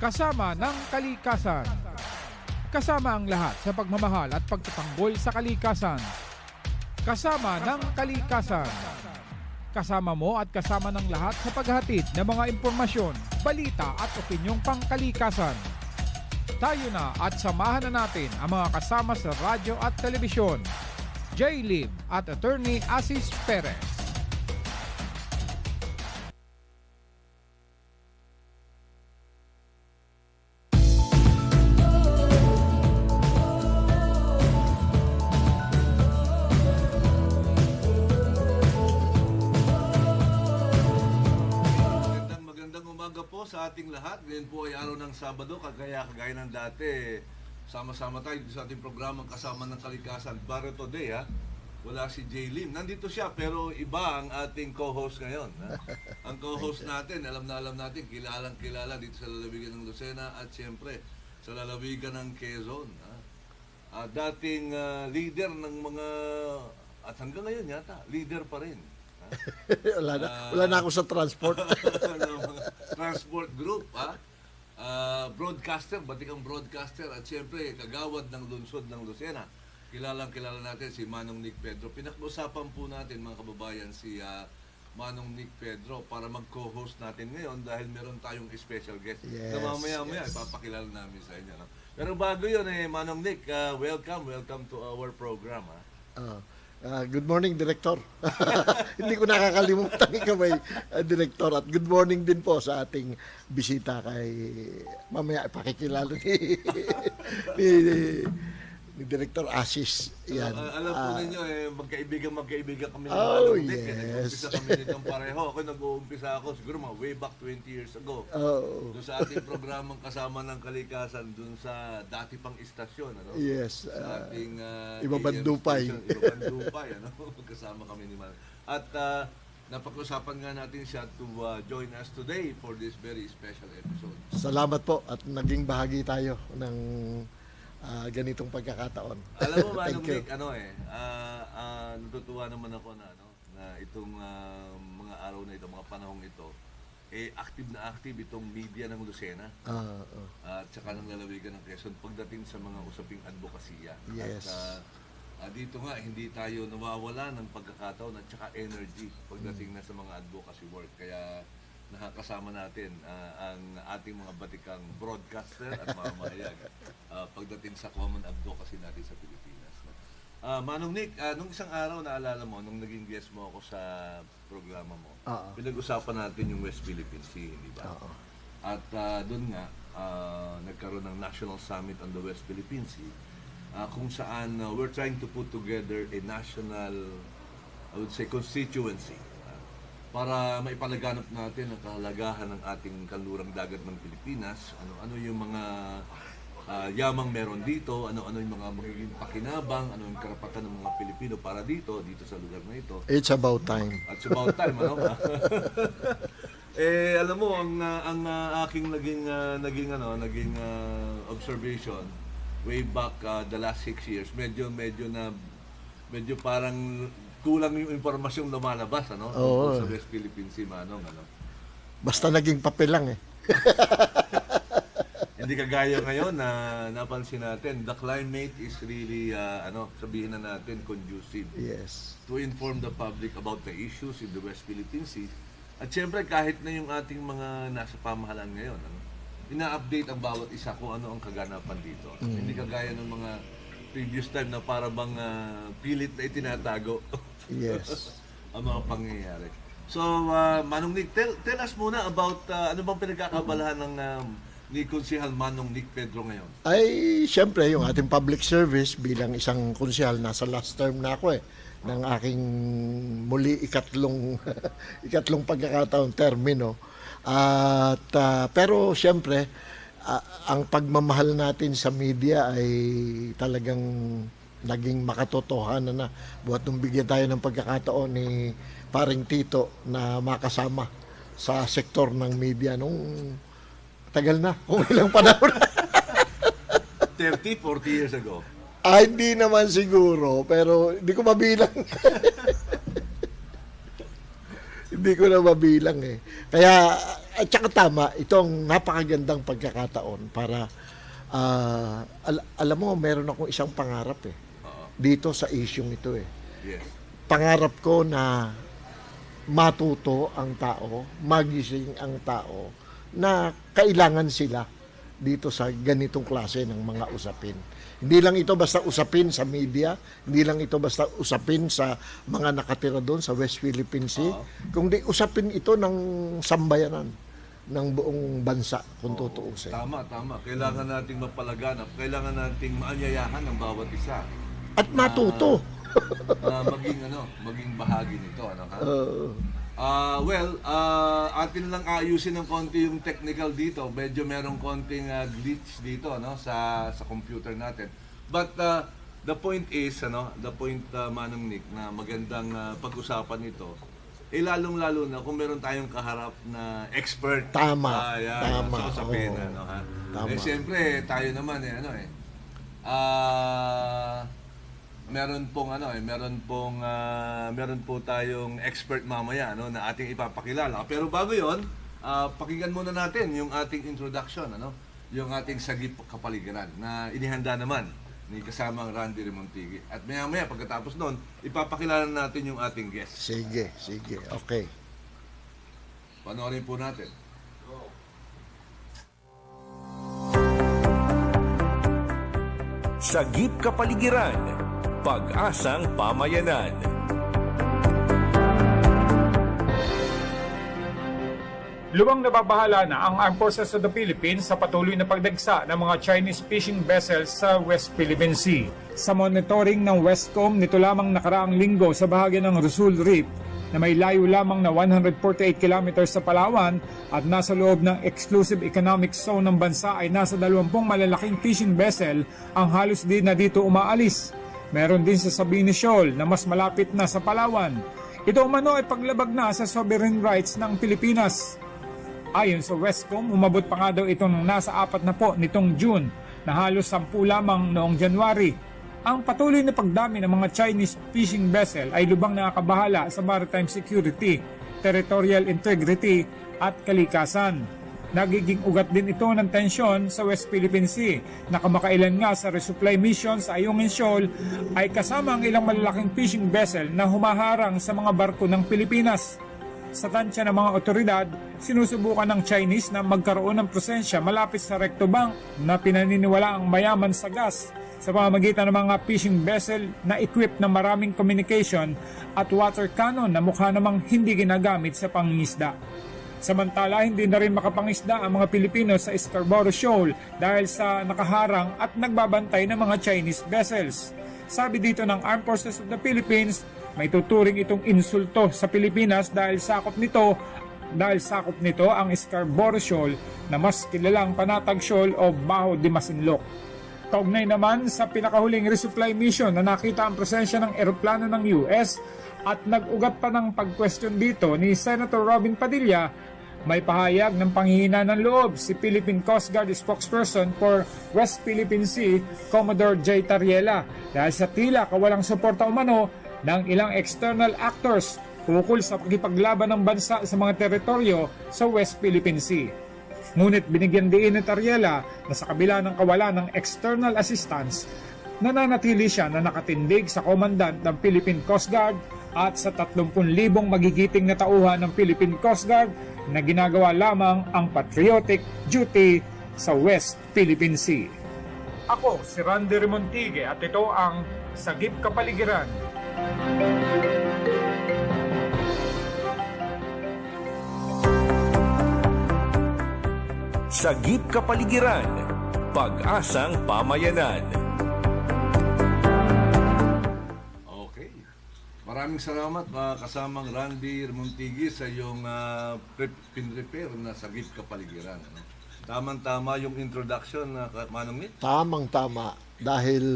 kasama ng kalikasan. Kasama ang lahat sa pagmamahal at pagtatanggol sa kalikasan. Kasama ng kalikasan. Kasama mo at kasama ng lahat sa paghatid ng mga impormasyon, balita at opinyong pangkalikasan. Tayo na at samahan na natin ang mga kasama sa radyo at telebisyon. J-Lib at Attorney Asis Perez. Sa ating lahat, ngayon po ay araw ng Sabado, kagaya ng dati, sama-sama tayo sa ating programang Kasama ng Kalikasan. Pero today, wala si Jay Lim. Nandito siya, pero iba ang ating co-host ngayon. Ang co-host natin, alam natin, kilalang-kilala dito sa lalawigan ng Lucena at siyempre sa lalawigan ng Quezon. Dating leader ng mga, at hanggang ngayon yata, leader pa rin. wala na ako sa transport. Transport group, broadcaster, batikang broadcaster at siyempre kagawad ng lungsod ng Lucena. Kilala natin si Manong Nick Pedro. Pinag-usapan po natin mga kababayan si Manong Nick Pedro para mag-co-host natin ngayon dahil meron tayong special guest na mamaya ipapakilala namin sa inyo. Pero bago yun Manong Nick, welcome to our program. Good morning, Director. Hindi ko nakakalimutan ikaw may Director. At good morning din po sa ating bisita kay mamaya ipakikilala ni Director Asis. Yan. Alam po ninyo, magkaibigan kami ng Nick. Nag-uumpisa kami nitong pareho. Nag-uumpisa ako siguro way back 20 years ago. Doon sa ating programang Kasama ng Kalikasan, doon sa dati pang istasyon. Yes. Sa ating Ibabandupay. Kasama kami ni Man. At napag-usapan nga natin siya to join us today for this very special episode. Salamat po at naging bahagi tayo ng ganitong pagkakataon. Alam mo, Manong Nick, natutuwa naman ako na itong mga araw na ito, mga panahong ito, active itong media ng Lucena at saka ng lalawigan ng Quezon pagdating sa mga usaping advokasya. Yes. At dito nga, hindi tayo nawawala ng pagkakataon at saka energy pagdating na sa mga advocacy work. Kaya nakakasama natin ang ating mga batikang broadcaster at mamahayag pagdating sa common advocacy natin sa Pilipinas. Manong Nick, nung isang araw naalala mo, nung naging guest mo ako sa programa mo, pinag-usapan natin yung West Philippine Sea, di ba? At doon nga, nagkaroon ng National Summit on the West Philippine Sea, kung saan we're trying to put together a national, I would say, constituency para maipalaganap natin ang kahalagahan ng ating kanlurang dagat ng Pilipinas, ano yung mga yamang meron dito, ano yung mga magiging pakinabang, ano yung karapatan ng mga Pilipino para dito sa lugar na ito. It's about time. It's about time, alam mo, ang aking naging observation way back the last 6 years, medyo parang kulang yung impormasyong lumalabas, tungkol sa West Philippine Sea, Manong, Basta naging papel lang Hindi kagaya ngayon na napansin natin, the climate is really, sabihin na natin, conducive. Yes. To inform the public about the issues in the West Philippine Sea. At syempre, kahit na yung ating mga nasa pamahalaan ngayon, ina-update ang bawat isa kung ano ang kaganapan dito. Hindi kagaya ng mga previous time na para bang pilit na itinatago. Yes. ang mga pangyayari. So, Manong Nick, tell us muna about ano bang pinagkakabalahan ng ni Konsehal Manong Nick Pedro ngayon? Ay, siyempre, yung ating public service bilang isang konsehal, nasa last term na ako ng aking muli ikatlong pagkakataon termino. At pero siyempre, ang pagmamahal natin sa media ay talagang naging makatotohanan na buhat nung bigyan tayo ng pagkakataon ni paring Tito na makasama sa sektor ng media nung tagal na, kung ilang panahon na. 30, 40 years ago. Hindi naman siguro, pero hindi ko mabilang. Hindi ko na mabilang eh. Kaya At saka tama, itong napakagandang pagkakataon para, alam mo, meron akong isang pangarap dito sa isyong ito Yes. Pangarap ko na matuto ang tao, magising ang tao, na kailangan sila dito sa ganitong klase ng mga usapin. Hindi lang ito basta usapin sa media, hindi lang ito basta usapin sa mga nakatira doon sa West Philippine Sea, kundi usapin ito ng sambayanan ng buong bansa kung tutuusin. Tama. Kailangan nating mapalaganap, kailangan nating maanyayahan ang bawat isa. At matuto. Na maging bahagi nito, ano ha? Atin lang ayusin ng konti yung technical dito. Medyo merong konting glitch dito, no, sa computer natin. But the point is, Manong Nick, na magandang pag-usapan ito. Lalong-lalo na kung meron tayong kaharap na expert. Tama. Sa usapin, ha? Tama. Siyempre, tayo naman, meron po tayong expert mamaya, na ating ipapakilala. Pero bago 'yon, pakinggan muna natin yung ating introduction, yung ating sagip kapaligiran na inihanda naman ni kasamang Randy Remontigue. At maya-maya pagkatapos noon, ipapakilala natin yung ating guest. Sige. Okay. Panoorin po natin. Sagip Kapaligiran, Pag-asang Pamayanan. Lubang nababahala na ang Armed Forces of the Philippines sa patuloy na pagdagsa ng mga Chinese fishing vessels sa West Philippine Sea. Sa monitoring ng Westcom nito lamang nakaraang linggo sa bahagi ng Rizal Reef na may layo lamang na 148 kilometers sa Palawan at nasa loob ng exclusive economic zone ng bansa ay nasa 20 malalaking fishing vessel ang halos din na dito umaalis. Meron din sa Sabine Shoal na mas malapit na sa Palawan. Ito umano ay paglabag na sa sovereign rights ng Pilipinas. Ayon sa Westcom, umabot pa nga daw ito ng nasa 4 na po nitong June na halos 10 lamang noong January. Ang patuloy na pagdami ng mga Chinese fishing vessel ay lubang nakakabahala sa maritime security, territorial integrity at kalikasan. Nagiging ugat din ito ng tensyon sa West Philippine Sea na kamakailan nga sa resupply mission sa Ayungin Shoal ay kasama ang ilang malalaking fishing vessel na humaharang sa mga barko ng Pilipinas. Sa tansya ng mga otoridad, sinusubukan ng Chinese na magkaroon ng presensya malapit sa Recto Bank na pinaniniwala ang mayaman sa gas sa pamamagitan ng mga fishing vessel na equipped ng maraming communication at water cannon na mukha namang hindi ginagamit sa pangingisda. Samantala, hindi na rin makapangisda ang mga Pilipino sa Scarborough Shoal dahil sa nakaharang at nagbabantay ng mga Chinese vessels. Sabi dito ng Armed Forces of the Philippines, may tuturing itong insulto sa Pilipinas dahil sakop nito ang Scarborough Shoal na mas kilalang Panatag Shoal o Baho de Masinloc. Kaugnay naman sa pinakahuling resupply mission na nakita ang presensya ng eroplano ng US at nag-ugat pa ng pag-question dito ni Senator Robin Padilla, may pahayag ng panghihina ng loob si Philippine Coast Guard spokesperson for West Philippine Sea, Commodore J. Tariela, dahil sa tila kawalang suporta umano ng ilang external actors ukol sa pagkipaglaban ng bansa sa mga teritoryo sa West Philippine Sea. Ngunit binigyan din ni Tariela na sa kabila ng kawalan ng external assistance, nananatili siya na nakatindig sa komandant ng Philippine Coast Guard at sa 30,000 magigiting na tauhan ng Philippine Coast Guard na ginagawa lamang ang patriotic duty sa West Philippine Sea. Ako si Randy Remontigue at ito ang Sagip Kapaligiran. Sagip Kapaligiran, Pag-asang Pamayanan. Okay. Maraming salamat kasamang Randy Remontigue sa iyong pin-repair na Sagip Kapaligiran. Tamang-tama yung introduction na Manong Nick. Tamang-tama dahil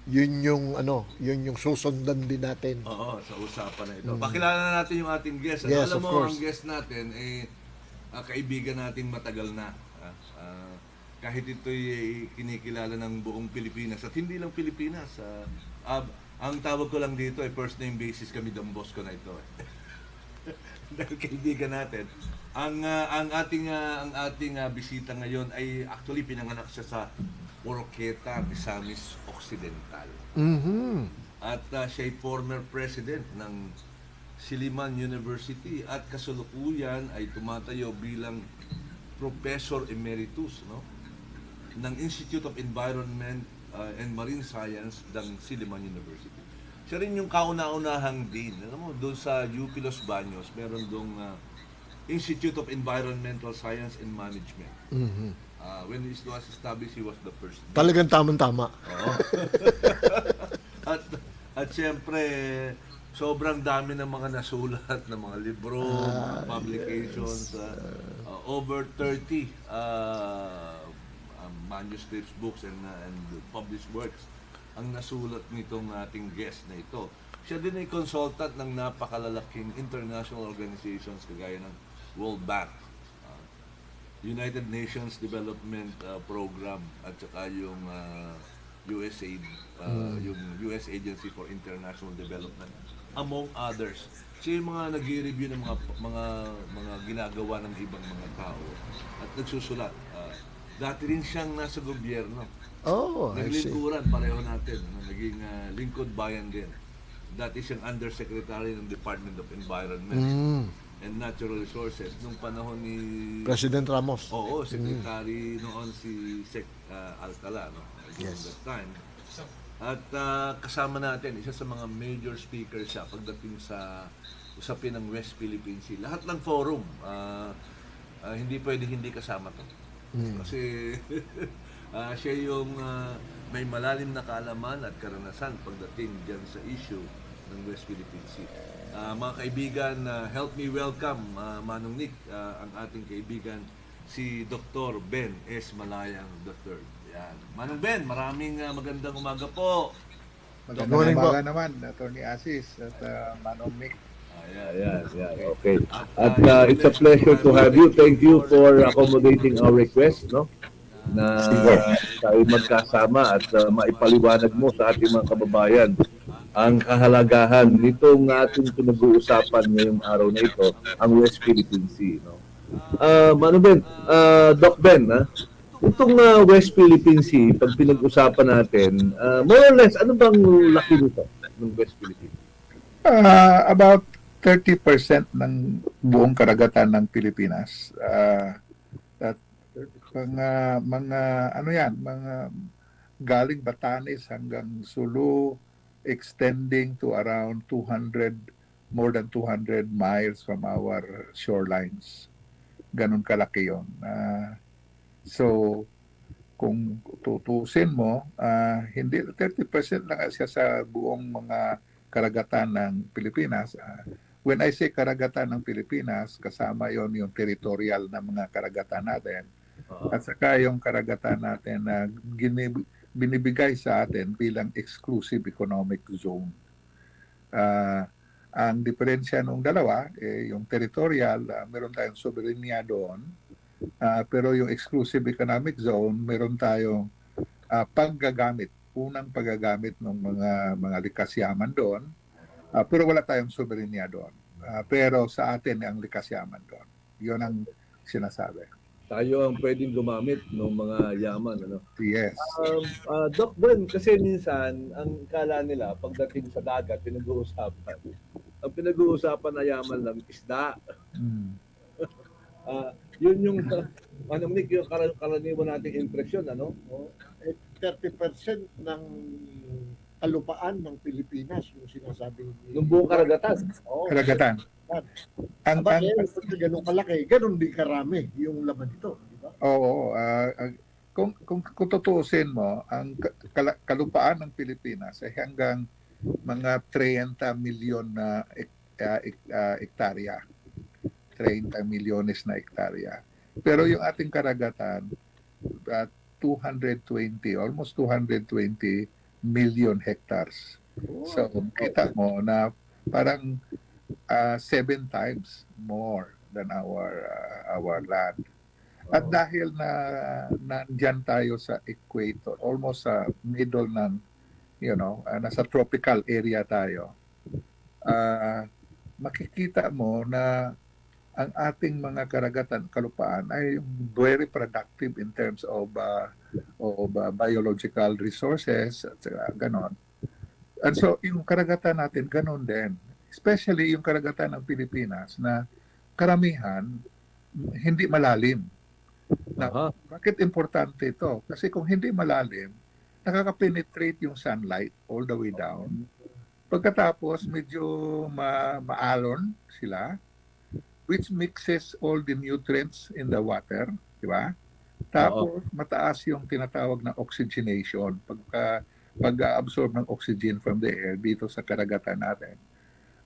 yun yung susundan din natin. Oo, sa usapan na ito. Pakilala na natin yung ating guest. Yes, Alam of mo, course. ang guest natin kaibigan nating matagal na. Kahit ito'y kinikilala ng buong Pilipinas at hindi lang Pilipinas. Ang tawag ko lang dito ay first name basis kami ng boss ko na ito. Dahil kaibigan natin. Ang ating bisita ngayon ay actually pinanganak siya sa Oroqueta, Misamis Occidental. At siya ay former president ng Silliman University at kasalukuyan ay tumatayo bilang Professor Emeritus, no, ng Institute of Environment and Marine Science ng Silliman University. Siya rin yung kauna-unahang dean. Alam mo, doon sa UP Los Baños, meron doong Institute of Environmental Science and Management. When it was established, he was the first dean. Talagang tamang-tama. Oo. at siyempre, sobrang dami ng mga nasulat, ng mga libro, mga publications, over 30 manuscripts, books, and published works ang nasulat nitong ating guest na ito. Siya din ay consultant ng napakalalaking international organizations kagaya ng World Bank, United Nations Development Program, at saka yung USAID, yung US Agency for International Development, among others. Siya yung mga nag-review ng mga ginagawa ng ibang mga tao at nagsusulat. Dati rin siyang nasa gobyerno. Oh, I see. Naglingkuran, pareho natin. Naging lingkod bayan din. Dati siyang undersecretary ng Department of Environment and Natural Resources nung panahon ni President Ramos. Oo, secretary noon si Sec Alcala, no? During that time. At kasama natin, isa sa mga major speakers siya pagdating sa usapin ng West Philippine Sea. Lahat ng forum, hindi pwede hindi kasama to. Kasi siya yung may malalim na kaalaman at karanasan pagdating dyan sa issue ng West Philippine Sea. Mga kaibigan, help me welcome, Manong Nick, ang ating kaibigan, si Dr. Ben S. Malayang III. Yan. Manong Ben, maraming magandang umaga po. Magandang umaga naman, Atty. Asis at Manong Nick. Ayan. Okay. At it's a pleasure to have you. Thank you for accommodating our request, no? Na tayo magkasama at maipaliwanag mo sa ating mga kababayan ang kahalagahan nitong ating pinag-uusapan ngayong araw na ito, ang West Philippine Sea, no? Ano Ben? Doc Ben, itong West Philippine Sea, pag pinag-usapan natin, more or less, ano bang laki nito ng West Philippine Sea? About 30% ng buong karagatan ng Pilipinas. At mga galing Batanes hanggang Sulu, extending to around more than 200 miles from our shorelines. Ganun kalaki yun. So, kung tutusin mo, hindi 30% lang siya sa buong mga karagatan ng Pilipinas. When I say karagatan ng Pilipinas, kasama yon yung territorial na mga karagatan natin. At saka yung karagatan natin na binibigay sa atin bilang exclusive economic zone. Ang diferensya ng dalawa, yung territorial, meron tayong soberenya doon. Pero yung exclusive economic zone, meron tayong paggagamit, unang paggagamit ng mga likas yaman doon. Pero wala tayong soberenya doon. Pero sa atin ang likas yaman doon. Yun ang sinasabi. Tayo ang pwedeng gumamit ng mga yaman, ano? Yes. Doc Ben, kasi minsan, ang kala nila, pagdating sa dagat, pinag-uusapan. Ang pinag-uusapan na yaman lang, isda. Yun yung, Manong Nick, yung karaniwan nating impresyon, ano? 30% ng kalupaan ng Pilipinas yung sinasabing Nung buong karagatan. Karagatan. Ang ganun kalaki, ganun di karami yung laman nito, di ba? Oo, kung tutuusin mo, ang kalupaan ng Pilipinas ay hanggang mga 30 milyon na hektarya. 30 milyones na hektarya. Pero yung ating karagatan, almost 220 million hectares. So, kita mo na parang 7 times more than our land. At dahil na nandiyan tayo sa equator, almost sa middle ng, nasa tropical area tayo, makikita mo na ang ating mga karagatan kalupaan ay very productive in terms of biological resources at ganon. And so yung karagatan natin ganon din. Especially yung karagatan ng Pilipinas na karamihan hindi malalim. Now, bakit importante ito? Kasi kung hindi malalim, nakaka-penetrate yung sunlight all the way down. Pagkatapos, medyo maalon sila, which mixes all the nutrients in the water, di ba? Tapos, mataas yung tinatawag na oxygenation, pag-absorb ng oxygen from the air dito sa karagatan natin.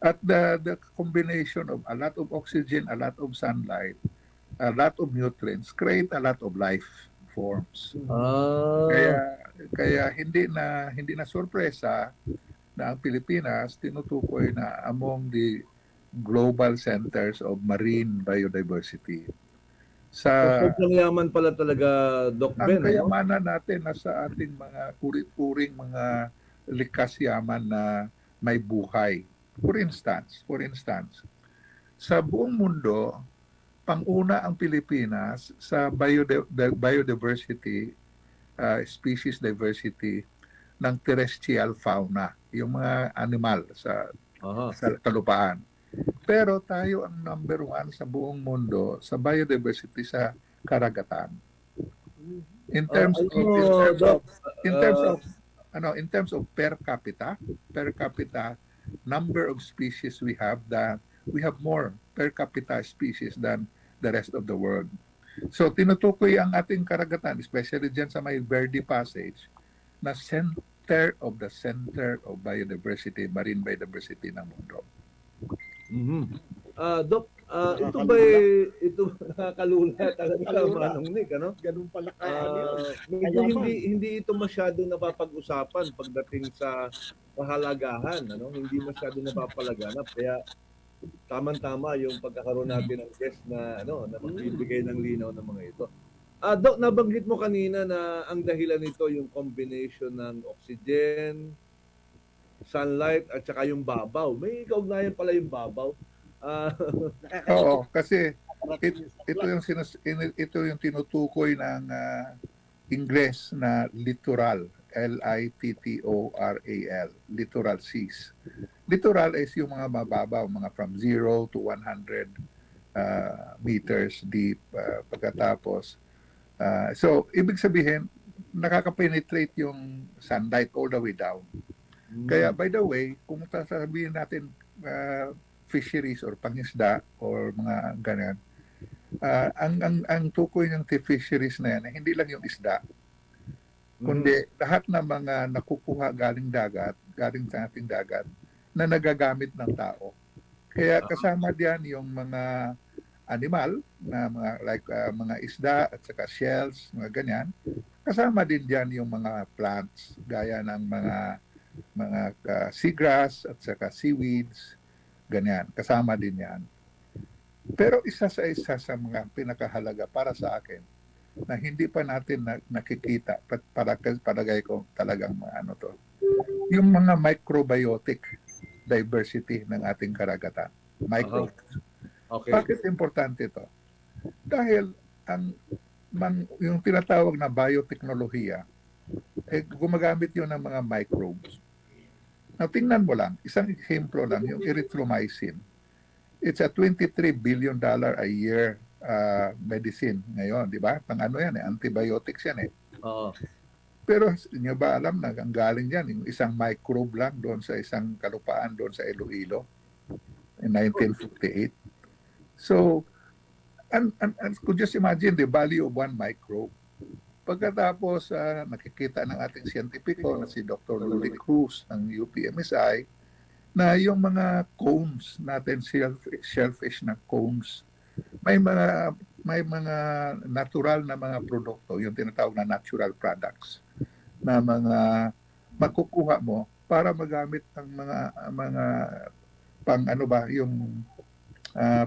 At the combination of a lot of oxygen, a lot of sunlight, a lot of nutrients, create a lot of life forms. Kaya hindi na sorpresa na ang Pilipinas tinutukoy na among the global centers of marine biodiversity. Sobrang yaman pala talaga, Doc Ben. Ang kayamanan natin nasa ating mga uri-uring mga likas yaman na may buhay. For instance, sa buong mundo, pang-una ang Pilipinas sa biodiversity, species diversity ng terrestrial fauna, yung mga animal sa kalupaan. Pero tayo ang number 1 sa buong mundo sa biodiversity sa karagatan. In terms of per capita number of species we have more per capita species than the rest of the world. So tinutukoy ang ating karagatan, especially dyan sa may Verde Passage, na center of biodiversity, marine biodiversity ng mundo. Doc, ito nakakalula talaga Manong Nick, ano? Ganun pala medyo hindi ito masyado napapag-usapan pagdating sa kahalagahan, ano? Hindi masyado napapalaganap, kaya tama-tama yung pagkakaroon natin ng guest na magbibigay ng linaw ng mga ito. Doc, nabanggit mo kanina na ang dahilan nito yung combination ng oxygen, sunlight at saka yung babaw. May kaugnayan pala yung babaw. Oo, kasi ito yung tinutukoy ng Ingles na littoral, littoral, littoral seas. Littoral is yung mga mababaw, mga from 0 to 100 meters deep. Pagkatapos, so ibig sabihin, nakaka-penetrate yung sunlight all the way down. Kaya by the way, kung sasabihin natin fisheries or pangisda or mga ganyan, ang tukoy ng fisheries na yan, hindi lang yung isda, kundi lahat ng mga nakukuha galing sa ating dagat, na nagagamit ng tao. Kaya kasama diyan yung mga animal na mga isda at saka shells, mga ganyan. Kasama din diyan yung mga plants gaya ng mga seagrass at saka seaweeds, ganyan. Kasama din yan. Pero isa sa mga pinakahalaga para sa akin na hindi pa natin nakikita, palagay ko talagang yung mga microbiotic diversity ng ating karagatan. Microbes. Okay. Bakit importante ito? Dahil yung tinatawag na biotechnolohiya, gumagamit yun ng mga microbes. Now, tingnan mo lang, isang exemplo lang, yung erythromycin. It's a $23 billion a year medicine ngayon, di ba? Antibiotics yan eh. Pero niyo ba alam na ang galing dyan, yung isang microbe lang doon sa isang kalupaan doon sa Iloilo in 1958. So, and could just imagine the value of one microbe. Pagkatapos, nakikita ng ating siyentipiko na si Dr. Luli Cruz ng UPMSI na yung mga cones natin, shellfish na cones, may mga natural na mga produkto, yung tinatawag na natural products, na mga makukuha mo para magamit ang mga yung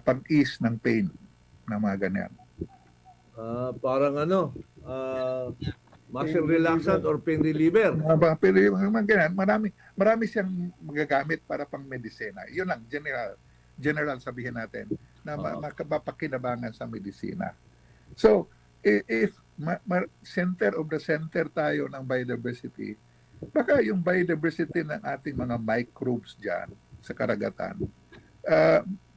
pang-ease ng pain na mga ganyan. Parang muscle relaxant or pain reliever. Mga ganyan, marami siyang magagamit para pang medisina. Yun lang, general. general sabihin natin, na Oo. makapakinabangan sa medisina. So, if center of the center tayo ng biodiversity, baka yung biodiversity ng ating mga microbes dyan sa karagatan,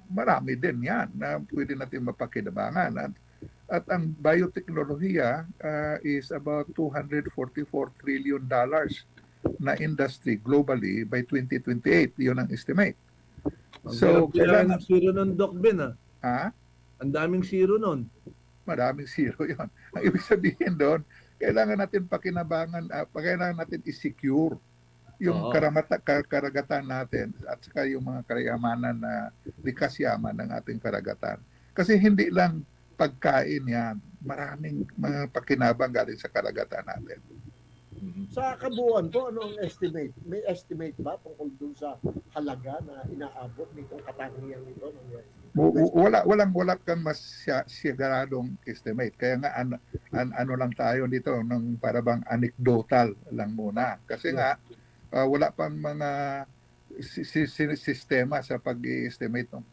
marami din yan na pwede natin mapakinabangan. At ang bioteknolohiya is about $244 trillion na industry globally by 2028. Yun ang estimate. So, kailangan ng zero nun, Doc Ben, Ha? Ang daming zero nun. Maraming zero yon. Ang ibig sabihin doon, kailangan natin pakinabangan, kailangan natin i-secure yung Oo. karagatan natin at saka yung mga kayamanan na likas yaman ng ating karagatan. Kasi hindi lang pagkain yan, maraming mga pakinabang galing sa karagatan natin. Sa kabuuan po, ano ang estimate? May estimate ba tungkol dun sa halaga na inaabot nitong katangian nito? Wala kang siguradong estimate. Kaya nga ano lang tayo dito ng parabang anecdotal lang muna. Kasi nga wala pang mga sistema sa pag-i-estimate ng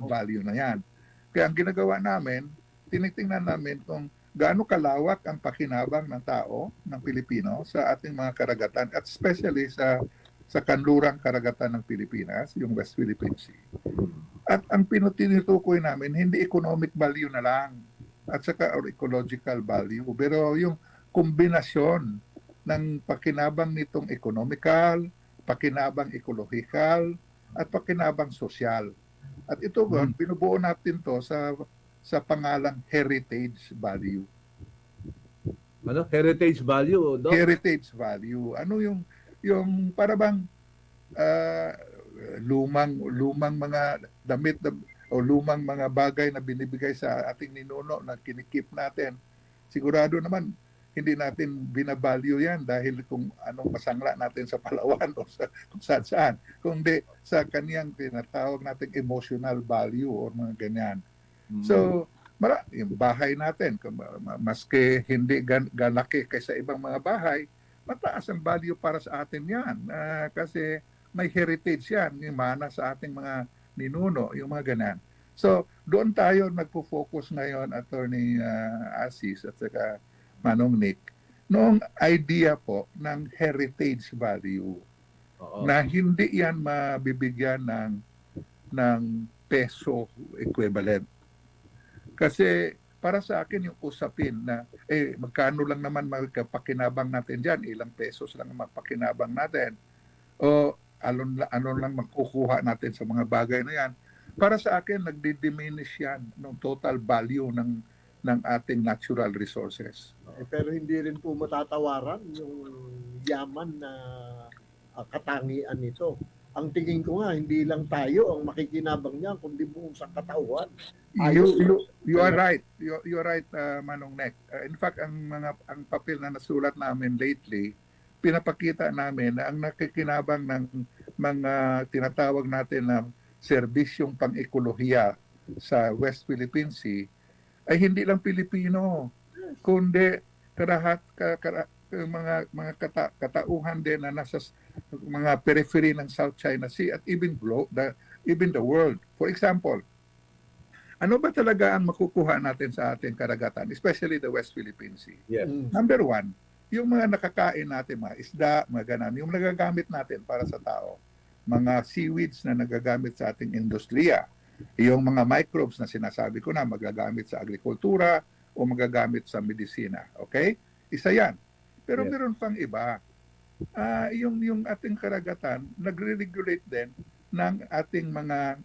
value na yan. Kaya ang ginagawa namin, tinitingnan namin kung gaano kalawak ang pakinabang ng tao, ng Pilipino sa ating mga karagatan at especially sa kanlurang karagatan ng Pilipinas, yung West Philippine Sea. At ang tinutukoy namin, hindi economic value na lang at saka or ecological value, pero yung kombinasyon ng pakinabang nitong economical, pakinabang ecologikal, at pakinabang sosyal. At ito, binubuo natin to sa pangalang heritage value. Ano? Heritage value, Doc? Heritage value. Ano yung parabang lumang mga damit o lumang mga bagay na binibigay sa ating ninuno na kinikip natin. Sigurado naman hindi natin binavalue yan dahil kung anong masangla natin sa Palawan o sa kung saan, kundi sa kaniyang tinatawag nating emotional value o mga ganyan. So, yung bahay natin, maski hindi galaki kaysa ibang mga bahay, mataas ang value para sa atin yan. Kasi may heritage yan, yung mana sa ating mga ninuno, yung mga ganyan. So, doon tayo nagpo-focus ngayon, Attorney Asis at saka Manong Nick, noong idea po ng heritage value. Oo. Na hindi yan mabibigyan ng peso equivalent. Kasi para sa akin yung usapin na magkano lang naman magpakinabang natin dyan, ilang pesos lang magpakinabang natin o ano lang makukuha natin sa mga bagay na yan. Para sa akin, nagdi-diminish yan ng total value ng ating natural resources. Pero hindi rin po matatawaran yung yaman na katangian nito. Ang tingin ko nga, hindi lang tayo ang makikinabang niya, kundi buong sa katauhan. You are right. You are right, Manong Nek. In fact, ang papel na nasulat namin lately, pinapakita namin na ang nakikinabang ng mga tinatawag natin na serbisyong pang-ekolohiya sa West Philippine Sea ay hindi lang Pilipino, kundi mga katauhan din na nasa mga periphery ng South China Sea at even the world. For example, ano ba talaga ang makukuha natin sa ating karagatan, especially the West Philippine Sea? Yes. Number one, yung mga nakakain natin, mga isda, mga ganan, yung nagagamit natin para sa tao, mga seaweeds na nagagamit sa ating industriya, yung mga microbes na sinasabi ko na magagamit sa agrikultura o magagamit sa medisina. Okay? Isa yan. Pero meron pang iba. Yung ating karagatan, nagre-regulate din ng ating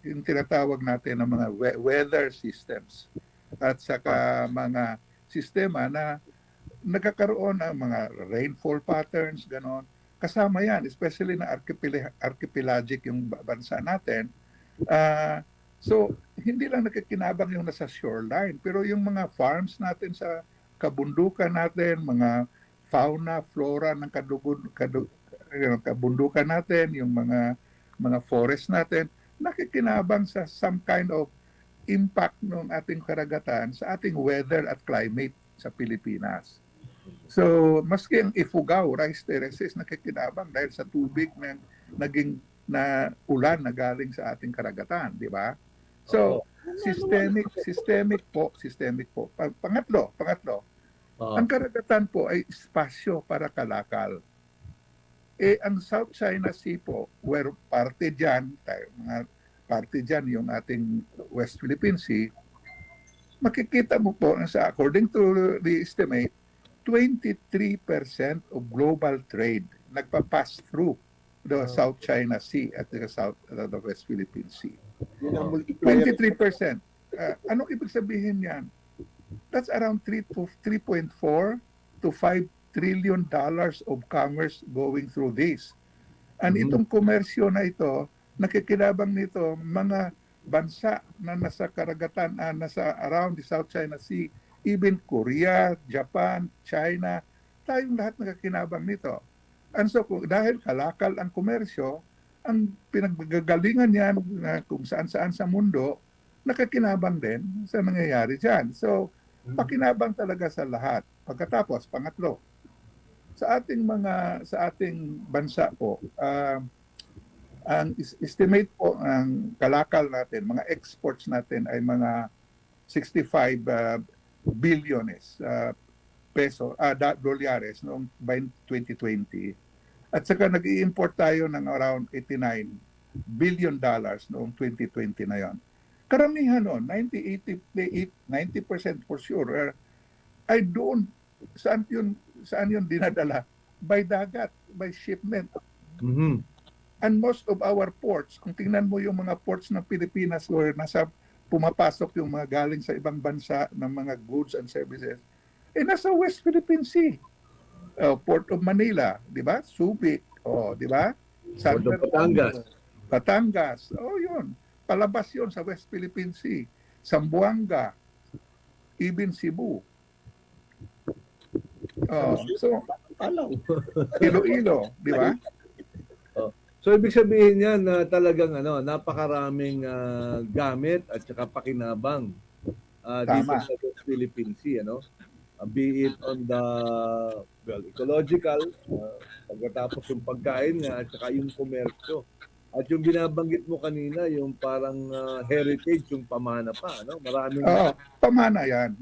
yung tinatawag natin ng mga weather systems at saka mga sistema na nagkakaroon ng mga rainfall patterns, ganon. Kasama yan, especially na archipelagic yung bansa natin. So, hindi lang nakikinabang yung nasa shoreline, pero yung mga farms natin sa kabundukan natin, mga fauna, flora ng kabundukan natin, yung mga forest natin, nakikinabang sa some kind of impact ng ating karagatan sa ating weather at climate sa Pilipinas. So, maski ang Ifugao, rice terraces, nakikinabang dahil sa tubig na naging na ulan na galing sa ating karagatan, di ba? So, systemic po. Pangatlo, ang karagatan po ay espasyo para kalakal. Ang South China Sea po, where parte dyan yung ating West Philippine Sea, makikita mo po na according to the estimate, 23% of global trade nagpa-pass through the South China Sea at the West Philippine Sea. 23%. Anong ibig sabihin yan? That's around 3.4 to 5 trillion dollars of commerce going through this. And itong komersyo na ito, nakikinabang nito mga bansa na nasa karagatan, nasa around the South China Sea, even Korea, Japan, China, tayong lahat nakakinabang nito. And so, dahil kalakal ang komersyo, ang pinaggagalingan niyan na kung saan-saan sa mundo, nakakinabang din sa nangyayari dyan. So, pakinabang talaga sa lahat. Pagkatapos, pangatlo, sa ating bansa po, ang estimate po ang kalakal natin, mga exports natin ay mga 65 bilyones dolyares noong 2020. At saka nag-i-import tayo ng around 89 billion dollars noong 2020 na yon. Karamihan noon, 90% for sure, ay doon, saan yun dinadala? By dagat, by shipment. And most of our ports, kung tingnan mo yung mga ports ng Pilipinas where pumapasok yung mga galing sa ibang bansa ng mga goods and services, nasa West Philippine Sea. Port of Manila, di ba? Subic, di ba? Port of Batangas. Yun. Palabas yun sa West Philippine Sea. Zamboanga, even Cebu. So, Iloilo, di ba? So ibig sabihin niya na talagang napakaraming gamit at saka pakinabang dito sa West Philippine Sea, be it on the ecological, pagkatapos yung pagkain nga at saka yung komersyo. At yung binabanggit mo kanina, yung parang heritage, yung pamana pa, maraming pamana yan.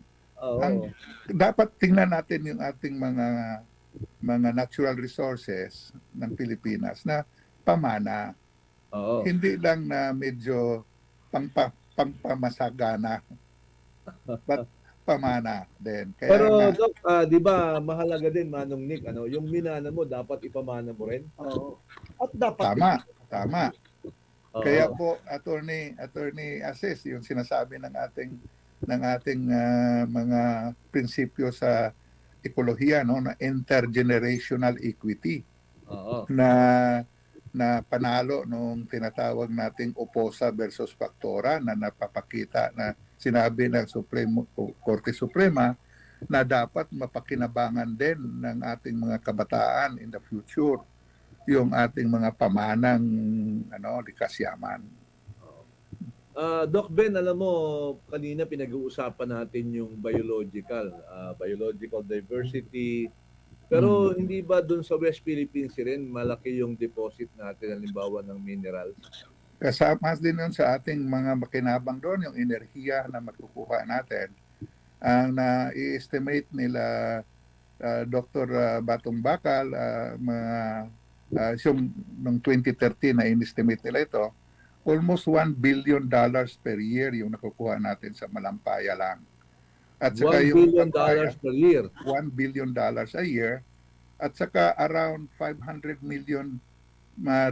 Dapat tingnan natin yung ating mga natural resources ng Pilipinas na pamana. Hindi lang na medyo pangpamasagana. But pamana din. Kaya pero Doc, di ba mahalaga din, Manong Nick, yung minana mo dapat ipamana mo rin? At dapat Tama. Kaya po attorney Asis, yung sinasabi ng ating mga prinsipyo sa ekolohiya, na intergenerational equity. Na panalo nung tinatawag nating oposa versus factora na napapakita na sinabi ng Korte Suprema na dapat mapakinabangan din ng ating mga kabataan in the future yung ating mga pamanang likas yaman. Doc Ben, alam mo, kanina pinag-uusapan natin yung biological diversity. Pero hindi ba doon sa West Philippines rin malaki yung deposit natin, halimbawa ng minerals? Kasama din yun sa ating mga makinabang doon, yung enerhiya na makukuha natin. Ang na-estimate nila Dr. Batong Bakal, noong 2013 na in-estimate nila ito, almost $1 billion per year yung nakukuha natin sa Malampaya lang. At saka $1 billion per year. $1 billion a year. At saka around $500 million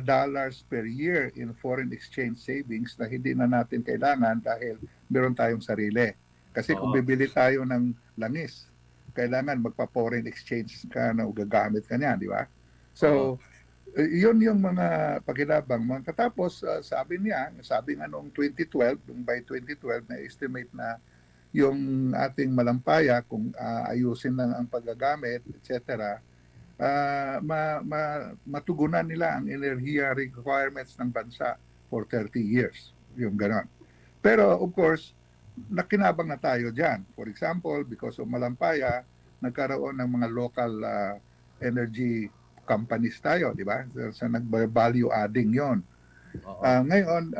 dollars per year in foreign exchange savings na hindi na natin kailangan dahil meron tayong sarili. Kasi kung bibili tayo ng langis, kailangan magpa-foreign exchange ka na gagamit ka niya, di ba? So, yun yung mga pakinabang. Katapos, sabi nga noong 2012, by 2012, na-estimate na yung ating Malampaya, kung ayusin lang ang paggagamit, etc., matugunan nila ang enerhiya requirements ng bansa for 30 years. Yung ganon. Pero, of course, nakinabang na tayo dyan. For example, because of Malampaya, nagkaroon ng mga local energy companies tayo, di ba? So nag-value adding yon. Oo. Ngayon,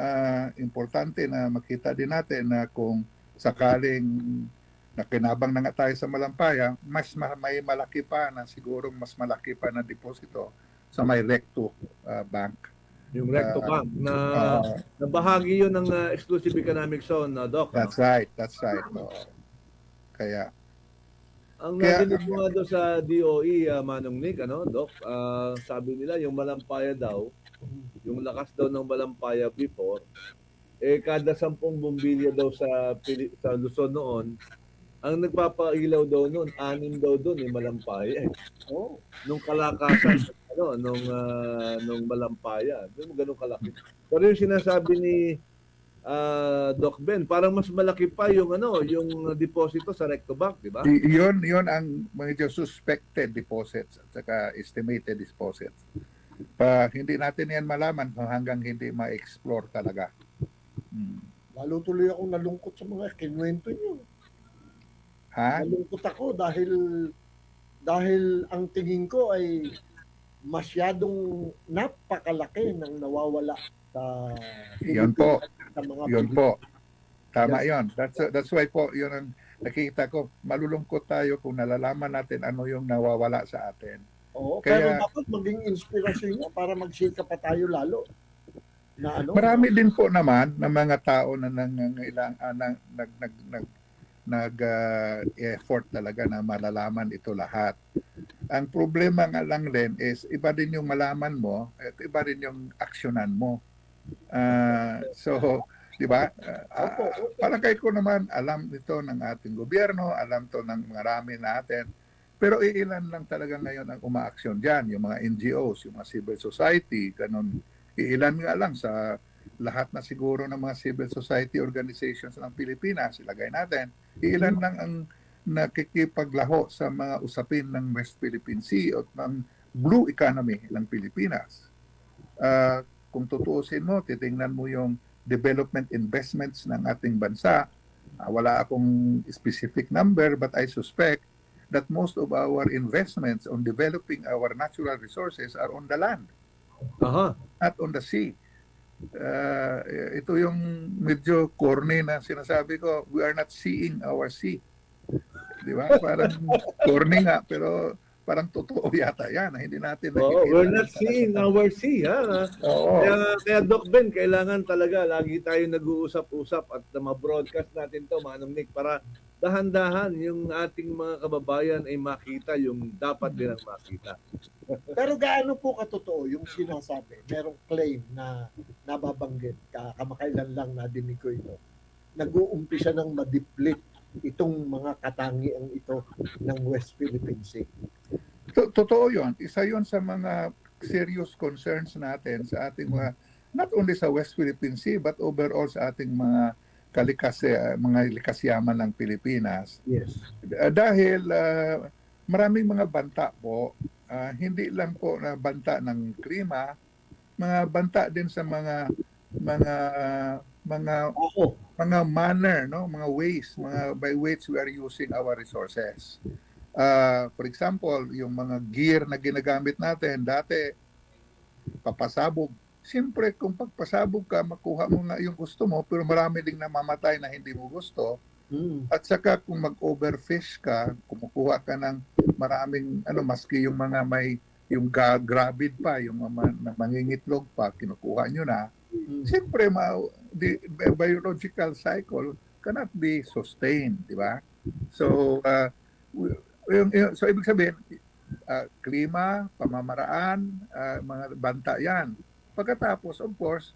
importante na makita din natin na kung sakaling nakinabang na nga tayo sa Malampaya, may malaki pa na sigurong mas malaki pa na deposito sa may Recto Bank. Yung Recto Bank na bahagi yun ng exclusive economic zone, Doc. That's right. Oo. Kaya Ang narinig mo nga doon sa DOE, Manong Nick, Doc, sabi nila yung Malampaya daw, yung lakas daw ng Malampaya before, kada 10 bombilya daw sa Luzon noon, ang nagpapailaw daw noon, 6 daw doon yung Malampaya. Nung kalakasan, nung Malampaya, ganun kalaki. Pero yung sinasabi ni Doc Ben, parang mas malaki pa yung yung deposito sa Recto Bank, di ba? yun ang medyo suspected deposits at saka estimated deposits. Hindi natin yan malaman hanggang hindi ma-explore talaga. Lalo tuloy akong nalungkot sa mga kinuwento nyo. Ha? Nalungkot ako dahil ang tingin ko ay masyadong napakalaki ng nawawala sa Yun po. sa mga Yun po. Tama yun. That's why po, yun ang nakikita ko. Malulungkot tayo kung nalalaman natin ano yung nawawala sa atin. Oo, Kaya- pero dapat maging inspirasyon niya para magsikap pa tayo lalo. Na Marami din po naman ng mga tao na effort talaga na malalaman ito lahat. Ang problema nga lang din is iba din yung malaman mo at iba rin yung aksyonan mo. So, di ba? Palagay ko naman alam ito ng ating gobyerno, alam to ng marami natin. Pero iilan lang talaga ngayon ang umaaksyon diyan, yung mga NGOs, yung mga civil society, ganun. Iilan nga lang sa lahat na siguro ng mga civil society organizations ng Pilipinas, ilagay natin. Iilan lang ang nakikipaglaho sa mga usapin ng West Philippine Sea at ng blue economy ng Pilipinas. Kung tutuusin mo, titingnan mo yung development investments ng ating bansa. Wala akong specific number but I suspect that most of our investments on developing our natural resources are on the land, not on the sea. Ito yung medyo corny na sinasabi ko, we are not seeing our sea. Di ba? Parang corny nga, pero parang totoo yata yan. Hindi natin nakikita. We're not seeing our sea. Oo. Kaya Doc Ben, kailangan talaga lagi tayo nag-uusap-usap at ma-broadcast natin to, Manong Nick, para dahan-dahan yung ating mga kababayan ay makita yung dapat nilang makita. Pero gaano po katotoo yung sinasabi? Merong claim na nababanggit, kamakailan lang nadinig ko ito. Nag-uumpisa ng ma-deplete itong mga katangiang ito ng West Philippine Sea. Totoo yun. Isa yun sa mga serious concerns natin sa ating mga, not only sa West Philippine Sea, but overall sa ating mga mga likasyaman ng Pilipinas. Yes. Dahil maraming mga banta po, hindi lang po na banta ng klima, mga banta din sa mga manner, no, mga ways, by which we are using our resources. For example, yung mga gear na ginagamit natin dati, papasabog. Siyempre, kung pagpasabog ka, makuha mo na yung gusto mo, pero marami ding namamatay na hindi mo gusto. At saka kung mag-overfish ka, kumukuha ka ng maraming, maski yung mga yung gravid pa, yung mangingitlog pa, kinukuha nyo na. Siyempre, the biological cycle cannot be sustained, di ba? So, so ibig sabihin, klima, pamamaraan, mga banta yan. Pagkatapos, of course,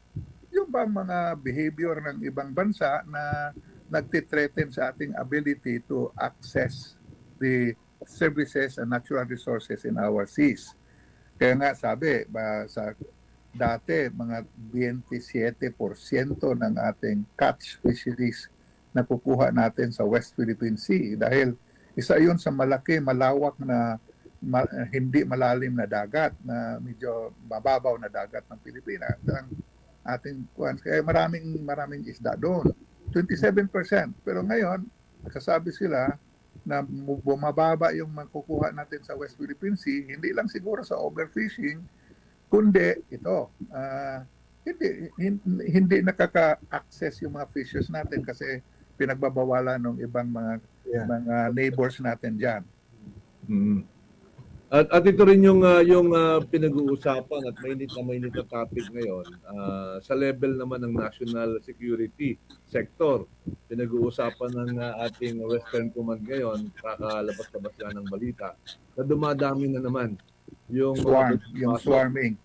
yung bang mga behavior ng ibang bansa na nagtitreten sa ating ability to access the services and natural resources in our seas. Kaya nga sabi, sa dati, mga 27% ng ating catch fisheries na kukuha natin sa West Philippine Sea dahil isa yun sa malawak na hindi malalim na dagat, na medyo mababaw na dagat ng Pilipinas. Ang ating kaya maraming isda doon. 27%. Pero ngayon, nagsasabi sila na bumababa yung makukuha natin sa West Philippine Sea, hindi lang siguro sa overfishing, kundi ito, hindi nakaka-access yung mga fishes natin kasi pinagbabawalan ng ibang mga neighbors natin diyan. Mm. At ito rin yung pinag-uusapan at mainit na topic ngayon sa level naman ng national security sector. Pinag-uusapan ng ating Western Command ngayon, kakalabas-labas nga ng balita, na dumadami na naman yung swarming.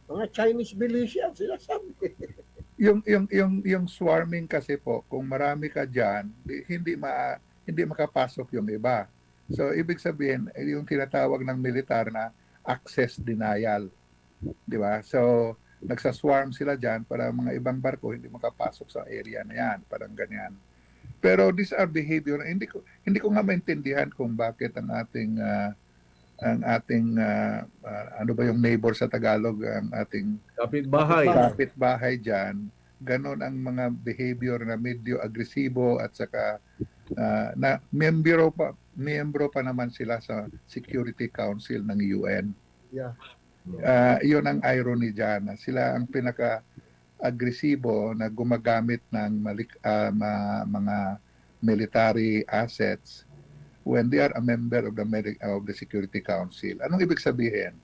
Mga Chinese militia, sila sabi. yung swarming kasi po, kung marami ka diyan, hindi makapasok yung iba. So ibig sabihin, yung tinatawag ng militar na access denial. Di ba? So nagsaswarm sila diyan para mga ibang barko hindi makapasok sa area na yan, parang ganyan. Pero these are behavior, hindi ko nga maintindihan kung bakit ang ating ano ba yung neighbor sa Tagalog, ang ating kapitbahay diyan, ganon ang mga behavior na medyo agresibo at saka na miyembro pa naman sila sa Security Council ng UN. Yeah. Yun ang irony diyan. Sila ang pinaka-agresibo na gumagamit ng mga military assets when they are a member of the Security Council. Anong ibig sabihin?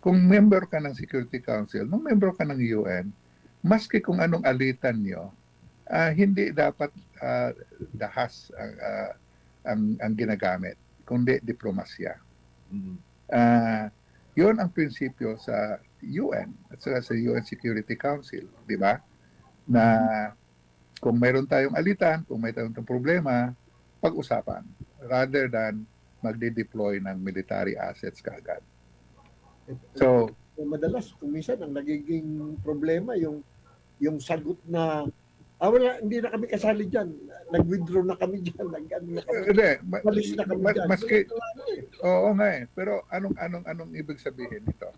Kung member ka ng Security Council, nung member ka ng UN, maski kung anong alitan nyo, hindi dapat dahas ang ginagamit, kundi diplomasya. Yun ang prinsipyo sa UN at sa UN Security Council, di ba? Na kung mayroon tayong alitan, kung mayroon tayong problema, pag-usapan rather than magde-deploy ng military assets kaagad. So, madalas, kung minsan, ang nagiging problema, yung sagot na, wala, hindi na kami kasali dyan. Nag-withdraw na kami dyan. Malis na kami dyan. Oo nga eh. Pero anong ibig sabihin nito?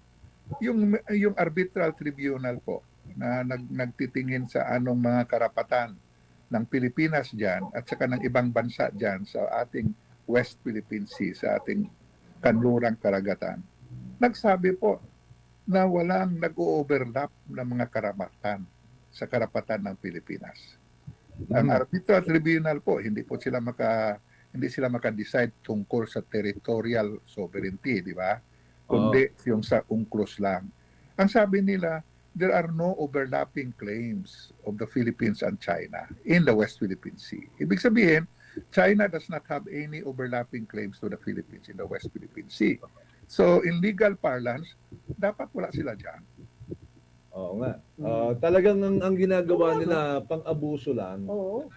Yung arbitral tribunal po na nagtitingin sa anong mga karapatan ng Pilipinas dyan at saka ng ibang bansa dyan sa ating West Philippine Sea, sa ating kanlurang karagatan. Nagsabi po na walang nag-overlap ng mga karapatan sa karapatan ng Pilipinas. Ang arbitral tribunal po, hindi sila maka-decide tungkol sa territorial sovereignty, di ba? Kundi yung sa UNCLOS lang. Ang sabi nila, there are no overlapping claims of the Philippines and China in the West Philippine Sea. Ibig sabihin, China does not have any overlapping claims to the Philippines in the West Philippine Sea. So, in legal parlance, dapat wala sila dyan. Oo nga. Talagang ang ginagawa nila pang-abuso lang. Oo.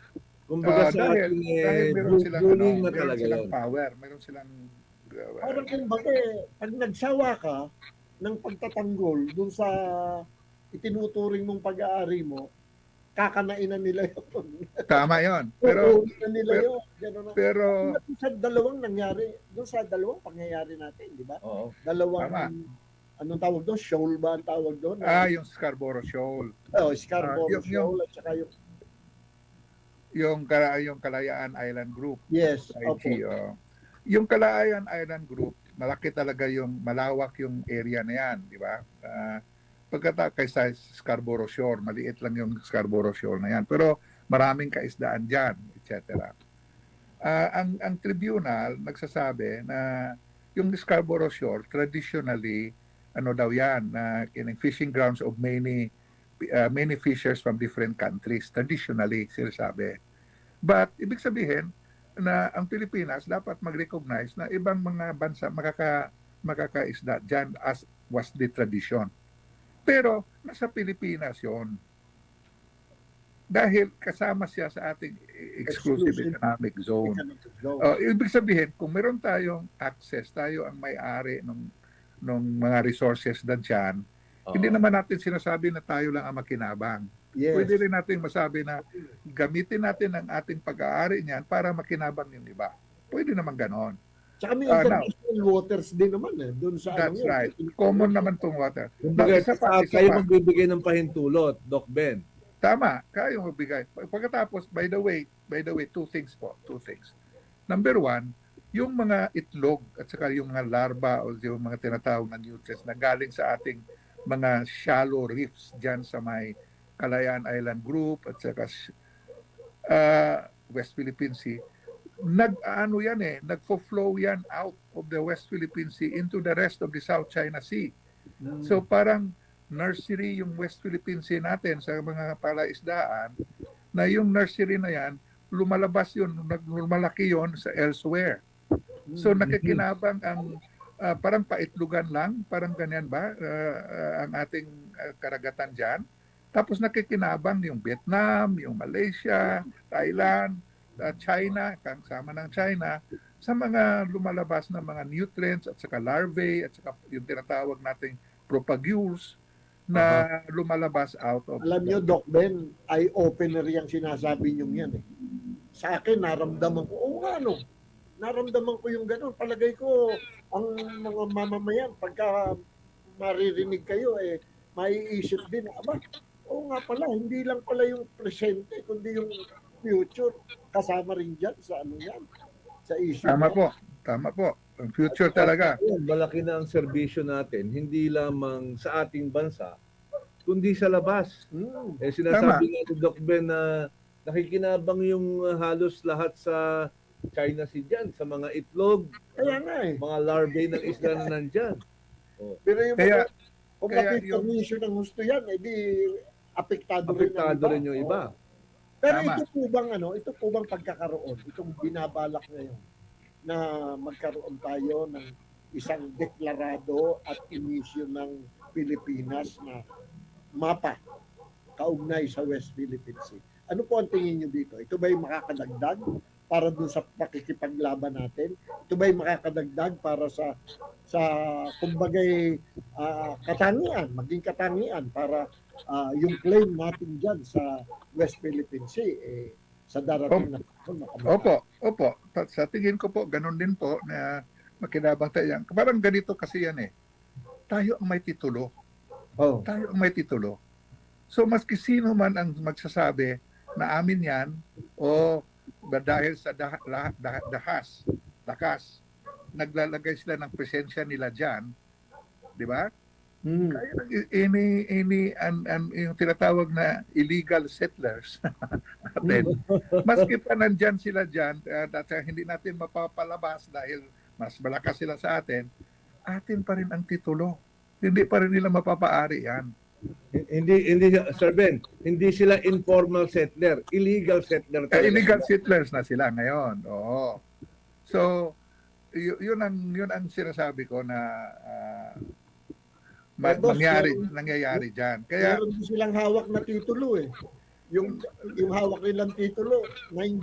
Kumbaga sa akin bullying na talaga yun. Meron silang parang kumbaga, pag nagsawa ka ng pagtatanggol dun sa itinuturing mong pag-aari mo, kakanainan nila yun. Tama yun. Pero sa dalawang nangyari, doon sa dalawang pangyayari natin, di ba? Oo. Dalawang, anong tawag doon? Shoal ba ang tawag doon? Yung Scarborough Shoal. Scarborough Shoal at saka yung Kalayaan Island Group. Yes. IG, yung Kalayaan Island Group, malawak yung area na yan, di ba? Kaysa Scarborough Shore, maliit lang yung Scarborough Shore na yan. Pero maraming kaisdaan dyan, etc. Ang tribunal nagsasabi na yung Scarborough Shore, traditionally, daw yan, fishing grounds of many fishers from different countries. Traditionally, sinasabi. But, ibig sabihin, na ang Pilipinas dapat mag-recognize na ibang mga bansa makakaisda dyan as was the tradition. Pero nasa Pilipinas yon. Dahil kasama siya sa ating exclusive economic zone. Ibig sabihin, kung meron tayong access, tayo ang may-ari ng mga resources na dyan, hindi naman natin sinasabi na tayo lang ang makinabang. Yes. Pwede rin natin masabi na gamitin natin ang ating pag-aari niyan para makinabang yung iba. Pwede naman ganon. Tsaka may international waters din naman doon sa that's right. Common naman tong water. Kayo magbibigay ng pahintulot, Doc Ben. Tama, kayo magbigay. Pagkatapos, by the way, two things. Number one, yung mga itlog at saka yung mga larva o yung mga tinatawag na nutrients na galing sa ating mga shallow reefs dyan sa may Kalayaan Island Group at saka West Philippine Sea. Nag-ano yan nagfo-flow yan out of the West Philippine Sea into the rest of the South China Sea. So parang nursery yung West Philippine Sea natin sa mga palaisdaan, na yung nursery na yan, lumalabas yun, lumalaki yun sa elsewhere. So nakikinabang ang parang paitlugan lang, parang ganyan ba ang ating karagatan dyan. Tapos nakikinabang yung Vietnam, yung Malaysia, Thailand, China, kasama ng China, sa mga lumalabas na mga nutrients at saka larvae at saka yung tinatawag nating propagules na lumalabas out of... Alam nyo, Doc Ben, eye-opener yung sinasabi nyo yan Sa akin, naramdaman ko, naramdaman ko yung gano'n. Palagay ko, ang mga mamamayan, pagka maririnig kayo, maiisip din, nga pala, hindi lang pala yung presente, kundi yung future. Kasama rin dyan sa sa issue. Tama po. Ang future talaga. Malaki na ang serbisyo natin, hindi lamang sa ating bansa, kundi sa labas. Sinasabi nga ni Doc Ben na nakikinabang yung halos lahat sa China Sea dyan, sa mga itlog, mga larvae ng isla na nandyan. Pero yung kung kaya permission ng gusto yan, di apektado rin yung iba. Pero Tama. ito po bang pagkakaroon, itong binabalak ngayon, na magkaroon tayo ng isang deklarado at inisyu ng Pilipinas na mapa kaugnay sa West Philippine Sea. Ano po ang tingin nyo dito? Ito ba'y makakadagdag para dun sa pakikipaglaban natin? Ito ba'y makakadagdag para sa kumbagay maging katangian para yung claim natin dyan sa West Philippine Sea sa darating na Opo. Sa tingin ko po, ganun din po na makinabang tayo yan. Parang ganito kasi yan Tayo ang may titulo. Tayo ang may titulo. So maski sino man ang magsasabi na amin yan o dahil sa dakas, naglalagay sila ng presensya nila dyan, di ba? Kaya yung tinatawag na illegal settlers natin, maski pa nandyan sila dyan, at hindi natin mapapalabas dahil mas malakas sila sa atin pa rin ang titulo. Hindi pa rin nila mapapaari yan. Hindi Sir Ben, hindi sila informal settler, illegal settler. Illegal settlers na sila ngayon. Oo. So, yun ang sinasabi ko na nangyayari diyan. Kaya meron din silang hawak na titulo Yung hawak nilang titulo, 10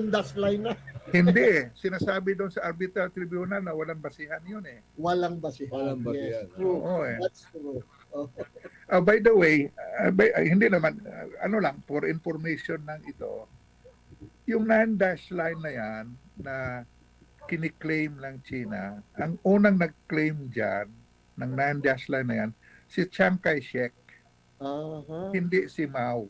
dash line na. hindi sinasabi doon sa arbitral tribunal na walang basihan yun Walang basihan. Yes, true. Oo That's true. By the way, hindi naman, for information lang ito, yung 9-dash line na yan na kiniklaim ng China, ang unang nag-claim dyan ng 9-dash line na yan, si Chiang Kai-shek, hindi si Mao.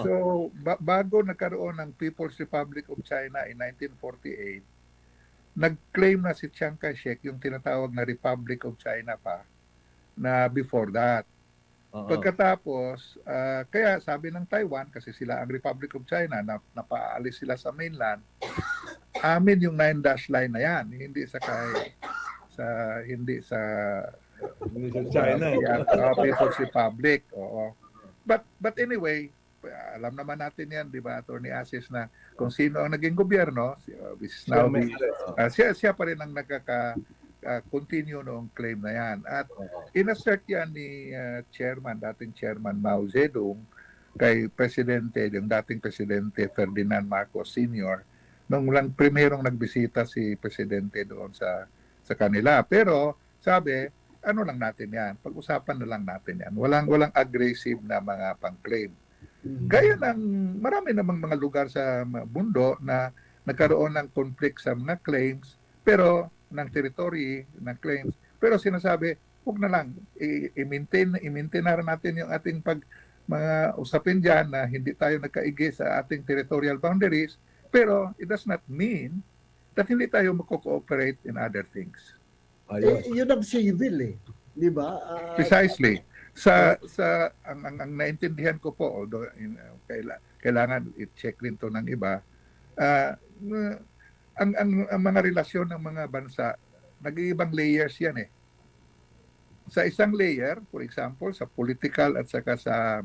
So, bago nagkaroon ng People's Republic of China in 1948, nag-claim na si Chiang Kai-shek yung tinatawag na Republic of China pa, na before that. Pagkatapos, kaya sabi ng Taiwan, kasi sila ang Republic of China, napaalis sila sa mainland, amin yung 9-dash line na yan, hindi sa China. People's Republic. Oo. But anyway, alam naman natin yan, di ba, Attorney Asis, na kung sino ang naging gobyerno, siya pa rin ang continue noong claim na yan. At inassert yan ni dating chairman Mao Zedong kay yung dating presidente Ferdinand Marcos Sr. nung primerong nagbisita si presidente doon sa kanila. Pero sabi, lang natin yan, pag-usapan na lang natin yan. Walang aggressive na mga pang-claim. Gaya ng marami namang mga lugar sa mundo na nagkaroon ng conflict sa mga claims, pero ng territory, ng claims. Pero sinasabi, huwag na lang, i-maintain na natin yung ating mga usapin dyan na hindi tayo nagkaigi sa ating territorial boundaries, pero it does not mean that hindi tayo mag-cooperate in other things. Yun ang civil Di ba? Precisely. Ang naintindihan ko po, although kailangan i-check rin to ng iba, ang mga relasyon ng mga bansa, nag-iibang layers yan eh. Sa isang layer, for example, sa political at saka sa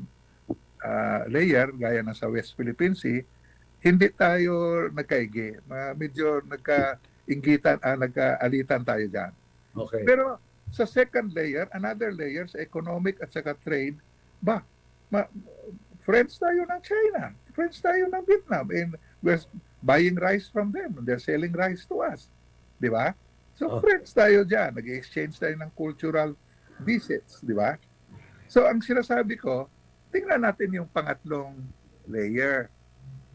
layer, gaya na sa West Philippine Sea, hindi tayo nagkaigi. Medyo nagkainggitan, nagkaalitan tayo dyan. Okay. Pero sa second layer, another layer sa economic at saka trade, friends tayo ng China, friends tayo ng Vietnam, and we're buying rice from them, they're selling rice to us. Di ba? So friends tayo dyan, nag-exchange tayo ng cultural visits, di ba? So ang sinasabi ko, tingnan natin yung pangatlong layer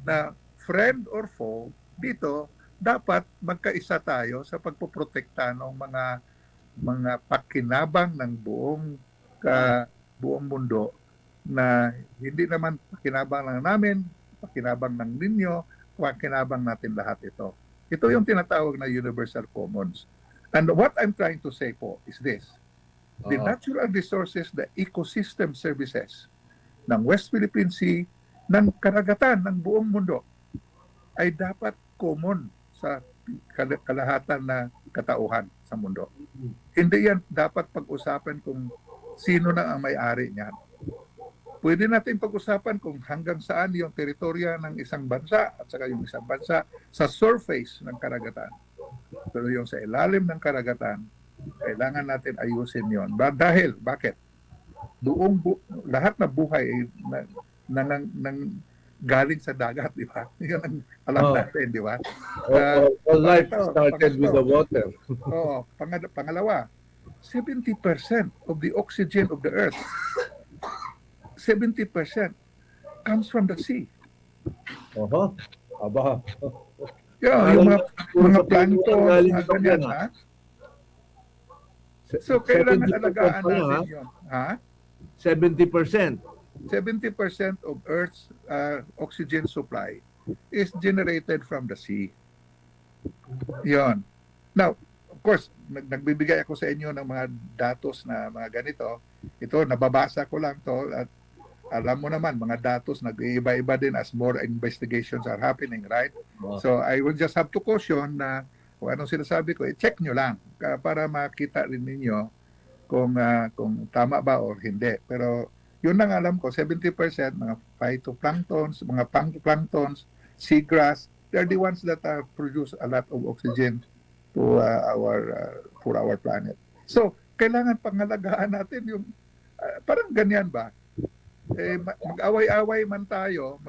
na friend or foe, dito dapat magkaisa tayo sa pagpoprotekta ng mga pakinabang ng buong mundo na hindi naman pakinabang lang namin, pakinabang ng ninyo, pakinabang natin lahat ito. Ito yung tinatawag na universal commons. And what I'm trying to say po is this. The natural resources, the ecosystem services ng West Philippine Sea, ng karagatan ng buong mundo ay dapat common sa kalahatan na katauhan sa mundo. Hindi yan dapat pag-usapan kung sino na ang may-ari niyan. Pwede natin pag-usapan kung hanggang saan yung teritorya ng isang bansa at saka yung isang bansa sa surface ng karagatan. Pero yung sa ilalim ng karagatan, kailangan natin ayusin yon. Dahil, bakit? Lahat na buhay ay galing sa dagat, di ba? Yan ang alam natin, di ba? All life started with the water. Pangalawa, 70% of the oxygen of the earth, 70% comes from the sea. Aba. Yung mga plankton, mga ganyan, ha? So, kailangan alagaan natin yun. Ha? 70%. 70% of Earth's oxygen supply is generated from the sea. Yon. Now, of course, nagbibigay ako sa inyo ng mga datos na mga ganito. Ito, nababasa ko lang to at alam mo naman, mga datos nag-iiba-iba din as more investigations are happening, right? Wow. So, I will just have to caution na kung anong sinasabi ko, check nyo lang para makita rin ninyo kung tama ba o hindi. Pero yun lang alam ko, 70% mga phytoplanktons, mga planktons, seagrass, they're the ones that produce a lot of oxygen to for our planet. So, kailangan pangalagaan natin yung parang ganyan ba? Mag-away-away man tayo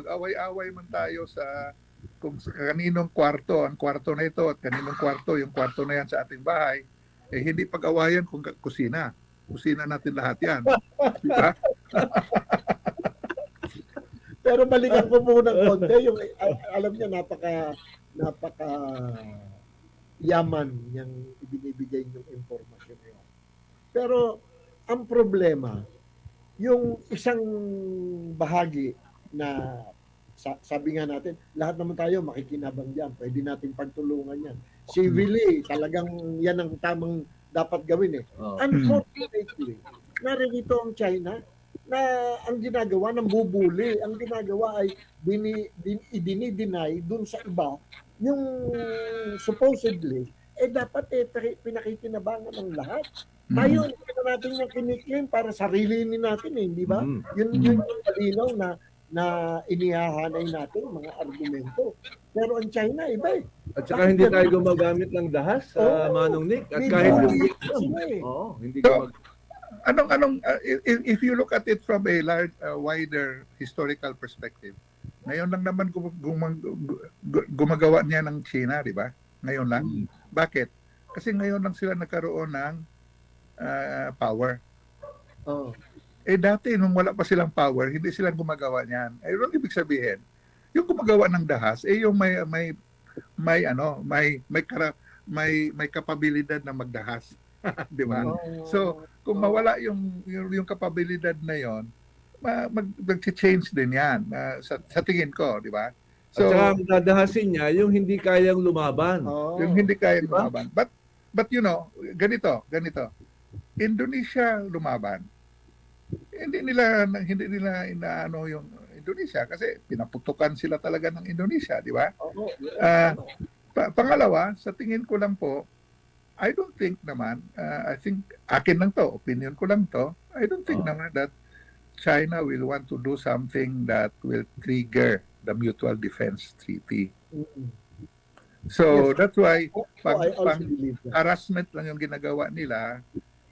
sa kung kaninong kwarto, ang kwarto na ito at kaninong kwarto, yung kwarto na yan sa ating bahay, hindi pag-awayan kung kusina. Kusina natin lahat yan. Diba? Pero balikan ko muna ng konti, yung alam niya napaka yaman niyang ibinibigay yung impormasyon na yun. Pero ang problema, yung isang bahagi na sabi nga natin, lahat naman tayo makikinabang dyan. Pwede natin pagtulungan yan. Civilly, talagang yan ang tamang dapat gawin eh. Unfortunately, naririto ang China na ang ginagawa ng bubuli, ang ginagawa ay idinideny dun sa iba yung supposedly, dapat pinakikinabangan ng lahat. Tayo, hindi na natin yung kiniklaim para sarilinin natin eh, di ba? Yun yung malinaw na inihahanay natin mga argumento. Pero ang China, iba eh. At saka hindi tayo gumagamit ng dahas, Manong Nick. At kahit hindi if you look at it from a wider historical perspective, ngayon lang naman gumagawa niya ng China, di ba? Ngayon lang. Bakit? Kasi ngayon lang sila nagkaroon ng power. Dati nung wala pa silang power, hindi sila gumagawa niyan. Ano ibig sabihin? Yung gumagawa ng dahas, yung may kapabilidad na magdahas, di ba? So, kung mawala yung kapabilidad na yon, mag-change din yan sa tingin ko, di ba? So, at saka dadahasin niya yung hindi kayang lumaban. Yung hindi kayang lumaban. But you know, ganito. Indonesia lumaban. Hindi nila inaano yung Indonesia kasi pinaputukan sila talaga ng Indonesia, di ba? Oo. Ah, Pangalawa, sa tingin ko lang po, I don't think naman, I think, akin lang to, opinion ko lang to, I don't think naman that China will want to do something that will trigger the Mutual Defense Treaty. Mm-mm. So, Yes. that's why, I also pang believe that. harassment lang yung ginagawa nila,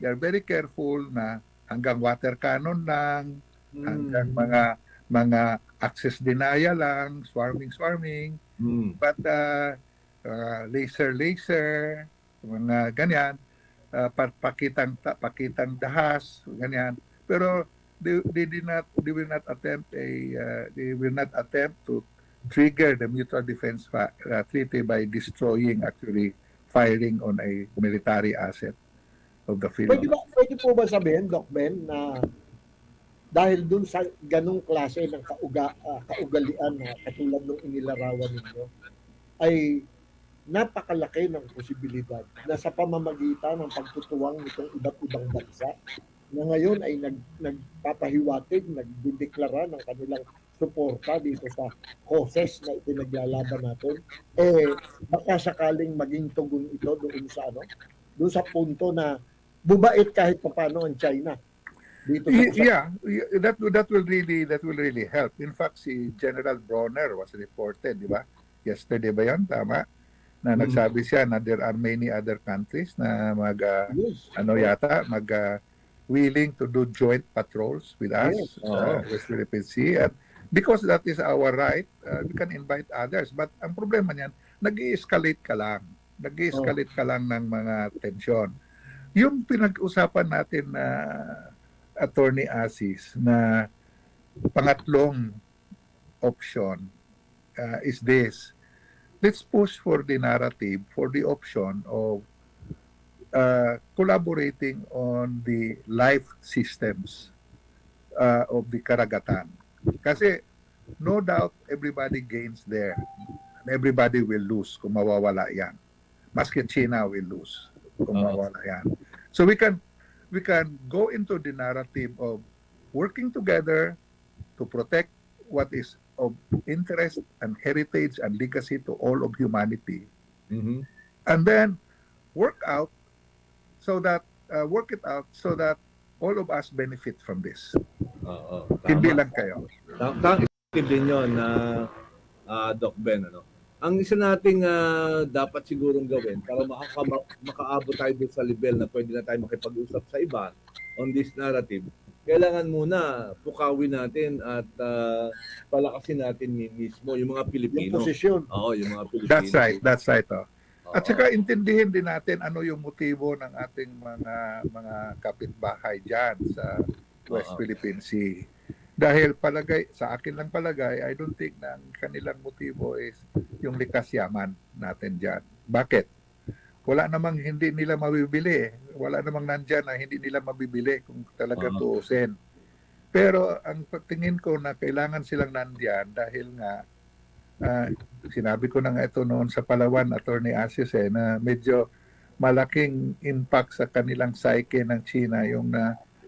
they're very careful na hanggang water cannon lang, hanggang mga access denial lang, swarming, but laser, mga ganyan, pakitang dahas, ganyan. Pero they will not attempt to trigger the Mutual Defense Treaty by destroying, actually firing on a military asset of the Philippines. Pwede po ba sabihin, Doc Ben, na dahil dun sa ganung klase ng kaugalian na katulad ng inilarawan ninyo, ay napakalaki ng posibilidad na sa pamamagitan ng pagtutuwang nitong iba't ibang bansa na ngayon ay nagpapahiwatig, nagdideklara ng kanilang suporta dito sa causes na ipinaglalaban natin, baka sakaling maging tugon ito doon sa punto na bubait kahit paano ang China dito sa Yeah, that will really help. In fact, si General Bronner was reported, di ba? Yesterday ba yan? Tama? Na nagsabi siya na there are many other countries na willing to do joint patrols with us, West Philippine Sea. And because that is our right, we can invite others. But ang problema niyan, nag-i-escalate ka lang. Nag-i-escalate ka lang ng mga tensyon. Yung pinag-usapan natin na Attorney Asis na pangatlong option is this. Let's push for the narrative, for the option of collaborating on the life systems of the karagatan. Kasi no doubt everybody gains there. And everybody will lose kung mawawala yan. Maski China will lose kung mawawala yan. So we can go into the narrative of working together to protect what is of interest and heritage and legacy to all of humanity. And then work it out so that all of us benefit from this. Hindi lang kayo. Isip din yun na Doc Ben, ang isa nating dapat sigurong gawin para makaabot tayo doon sa level na pwede na tayo makipag-usap sa iba on this narrative, kailangan muna pukawin natin at palakasin natin mismo yung mga Pilipino. Yung posisyon. Oo, yung mga Pilipino. That's right. At saka intindihin din natin ano yung motibo ng ating mga kapitbahay dyan sa West Philippine Sea. Dahil sa akin lang palagay, I don't think na ang kanilang motibo is yung likas yaman natin dyan. Bakit? Wala namang hindi nila mabibili. Wala namang nandyan na hindi nila mabibili kung talaga tuusin. Pero ang tingin ko na kailangan silang nandyan dahil nga, sinabi ko na nga ito noon sa Palawan, Attorney Asis, na medyo malaking impact sa kanilang psyche ng China yung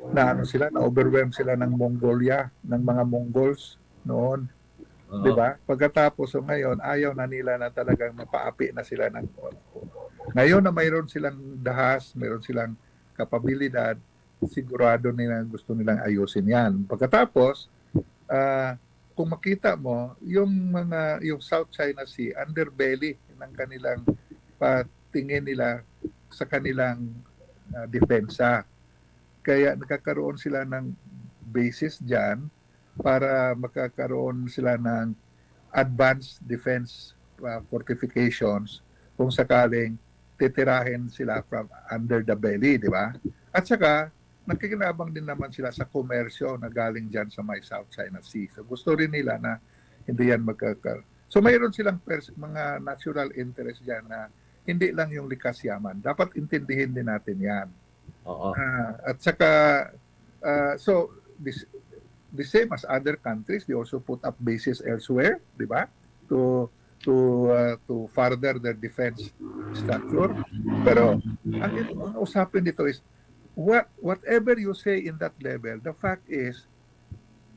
na-overwhelm sila ng Mongolia, ng mga Mongols noon. Di ba? Pagkatapos, ngayon, ayaw na nila na talagang mapaapi na sila ng ngayon na mayroon silang dahas, mayroon silang kapabilidad, sigurado nila gusto nilang ayusin yan. Pagkatapos, kung makita mo, yung South China Sea, underbelly ng kanilang patingin nila sa kanilang depensa. Kaya nakakaroon sila ng basis dyan para makakaroon sila ng advanced defense fortifications kung sakaling titirahin sila from under the belly, di ba? At saka, nakikinabang din naman sila sa komersyo na galing dyan sa may South China Sea. So gusto rin nila na hindi yan magkakaroon. So mayroon silang mga natural interest dyan na hindi lang yung likas yaman. Dapat intindihin din natin yan. At saka, so the same as other countries, they also put up bases elsewhere, di ba? To further their defense structure. Pero ang usapin dito is whatever you say in that level, the fact is,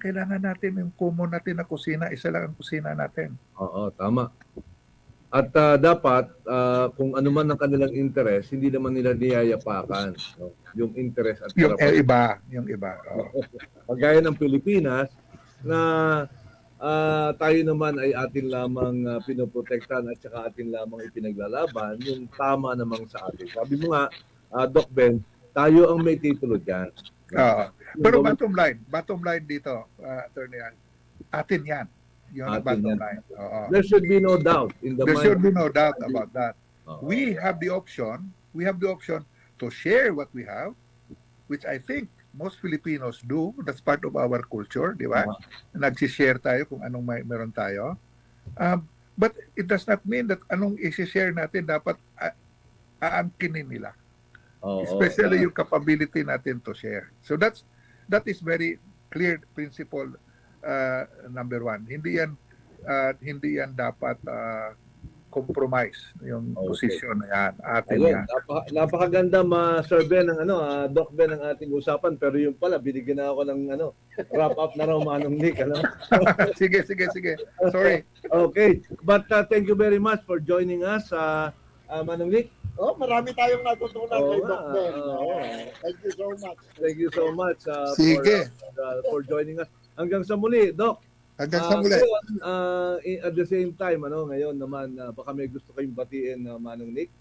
kailangan natin yung common natin na kusina, isa lang ang kusina natin. Oo, tama. At dapat, kung ano man ang kanilang interest, hindi naman nila niyayapakan. No? Yung interest at Yung karapatan. yung iba. Oo. Pagaya ng Pilipinas, na tayo naman ay atin lamang pinoprotektahan at saka atin lamang ipinaglalaban, yung tama namang sa atin. Sabi mo nga, Doc Ben, tayo ang may titulo dyan. Oo. Pero bottom line dito, Attorney Al, atin yan. Yung bottom line. Oo. There should be no doubt in the There mind. should be no doubt about that. Oo. We have the option to share what we have, which I think most Filipinos do. That's part of our culture, di ba? Nag-share tayo kung anong meron tayo. But it does not mean that anong i-share natin dapat aangkinin nila. Oo. Especially yung capability natin to share. So that is very clear principle number one. Hindi yan dapat compromise yung posisyon na yan. Atin Ayun, yan. napakaganda Sir Ben ng Doc Ben ng ating usapan, pero yung pala binigyan na ako ng wrap up na raw Manong Nick, Sige. Sorry. Okay, but thank you very much for joining us, Manong Nick. Marami tayong natutunan kay nga, Doc Ben. Thank you so much. Thank you so much Sige. for joining us. Hanggang sa muli, Doc. Hanggang sa muli. Ngayon, at the same time, ngayon naman, baka may gusto kayong batiin, Manong Nick,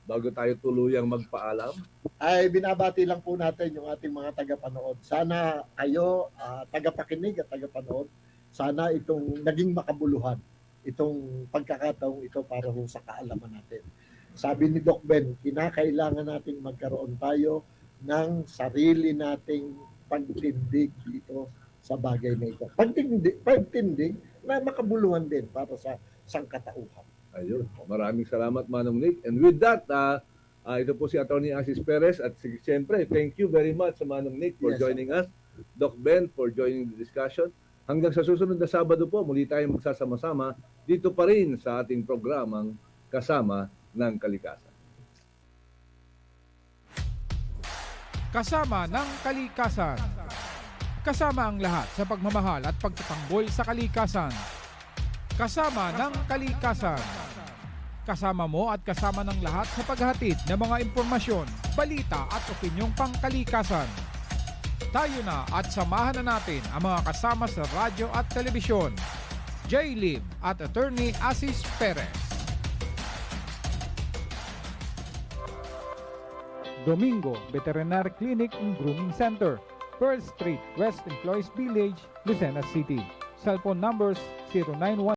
bago tayo tuluyang magpaalam. Ay binabati lang po natin yung ating mga tagapanood. Sana kayo, tagapakinig at tagapanood, sana itong naging makabuluhan, itong pagkakataong ito para sa kaalaman natin. Sabi ni Doc Ben, kinakailangan nating magkaroon tayo ng sarili nating pagtindig dito sa bagay na ito. Pagtindig na makabuluhan din para sa sangkatauhan. Ayun. Maraming salamat, Manong Nick. And with that, ito po si Atty. Asis Perez at siyempre, thank you very much sa Manong Nick for joining us. Doc Ben for joining the discussion. Hanggang sa susunod na Sabado po, muli tayong magsasama-sama dito pa rin sa ating programang Kasama ng Kalikasan. Kasama ng Kalikasan. Kasama ang lahat sa pagmamahal at pagtatanggol sa kalikasan. Kasama ng Kalikasan. Kasama mo at kasama ng lahat sa paghatid ng mga impormasyon, balita at opinyong pangkalikasan. Tayo na at samahan na natin ang mga kasama sa radyo at telebisyon. J-Lib at Atty. Asis Perez. Domingo Veterinary Clinic and Grooming Center, Pearl Street, West Employees Village, Lucena City. Cellphone numbers 091